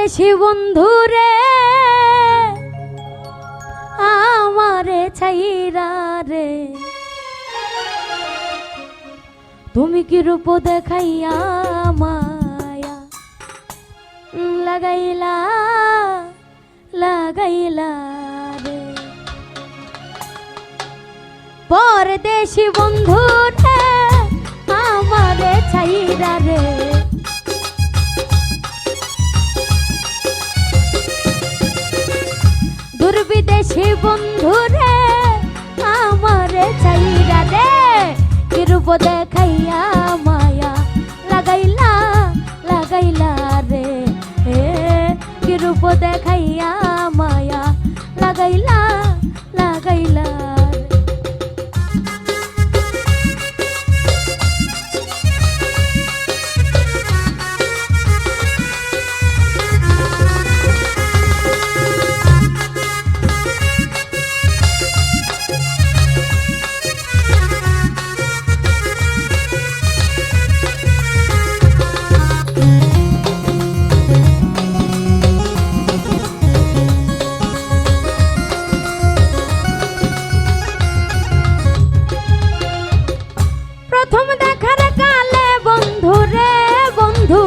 পরদেশি বন্ধুরে আমারে ছাইরা রে, তুমি কি রূপ দেখাইয়া মায়া লাগাইলা লাগাইলা রে। পরদেশি বন্ধুরে আমারে ছাইরা রে, দুর্বিদেশি বন্ধুরে আমারে ছাইরা রে, কি রূপ দেখাইয়া মায়া লাগাইলা লাগাইলা রে, কি রূপ দেখাইয়া মায়া লাগাইলা লাগাইলা রে। প্রথম দেখার কালে বন্ধু রে বন্ধু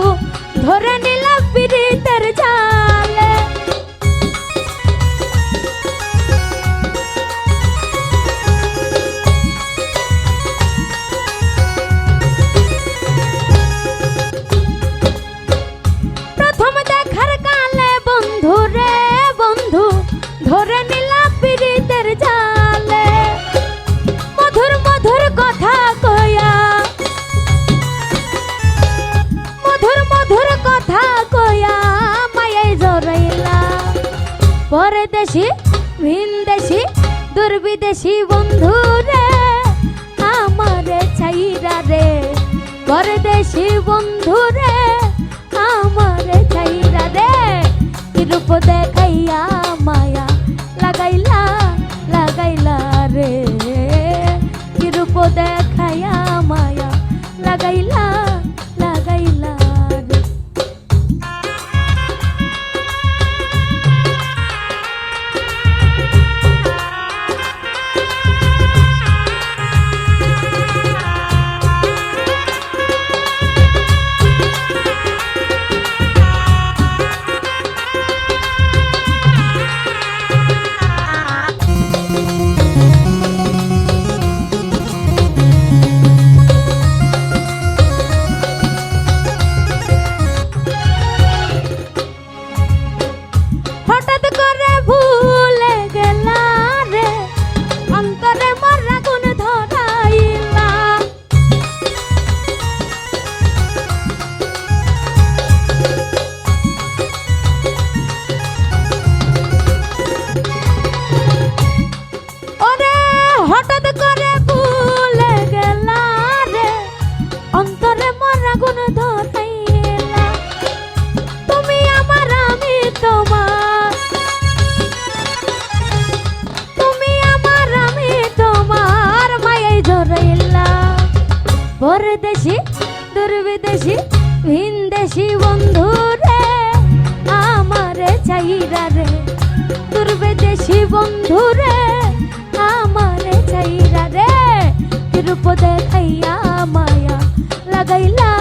ধরে নিলাম পীড়িতের জালে, প্রথম দেখার কালে বন্ধু রে বন্ধু ধরে নিলাম পীড়িতের জালে, মধুর মধুর কথা কয়া মধুর মধুর কথা কয়া মায়ায় জড়াইলা। পরদেশি ভিনদেশি দুর্বিদেশি বন্ধু রে আমারে ছাইরা রে, পরদেশি বন্ধু রে আমারে ছাইরা রে, কি রূপ দেখাইয়া মায়া লাগাইলা লাগাইলা রে, কি রূপ দেখাইয়া মায়া লাগাইলা লাগাইলা রে। হঠাৎ করে ভুলে গেলা রে, অন্তরে মোর আগুন ধরাইলা, ওরে হঠাৎ করে ভুলে গেলা রে, অন্তরে মোর আগুন ধরাইলা, তুমি আমার আমি তোমার, তুমি আমার আমি তোমার মায়ায় জড়াইলা। পরদেশি দুর্বিদেশি ভিনদেশি বন্ধু রে আমারে ছাইরা রে, দুর্বিদেশি বন্ধু রে আমারে ছাইরা রে, কি রূপ দেখাইয়া মায়া লাগাইলা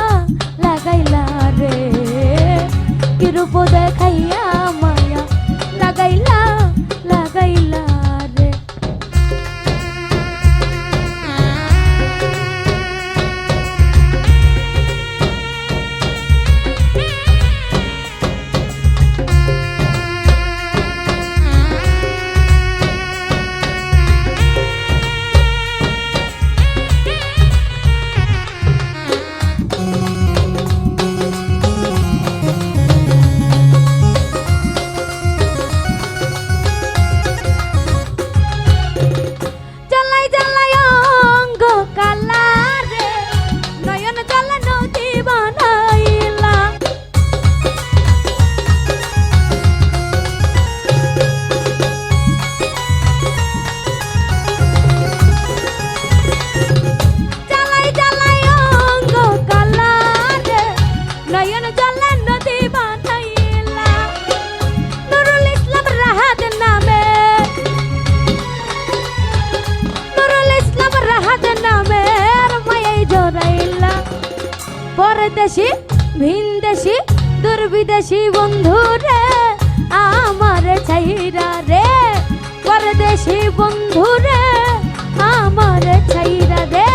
লাগাইলা রে, কি রূপ দেখাইয়া মায়া লাগাইলা লাগাইলা রে। পরদেশি ভিনদেশি দুর্বিদেশি বন্ধু রে আমার ছাইরা রে, পরদেশি বন্ধু রে আমার ছাইরা রে।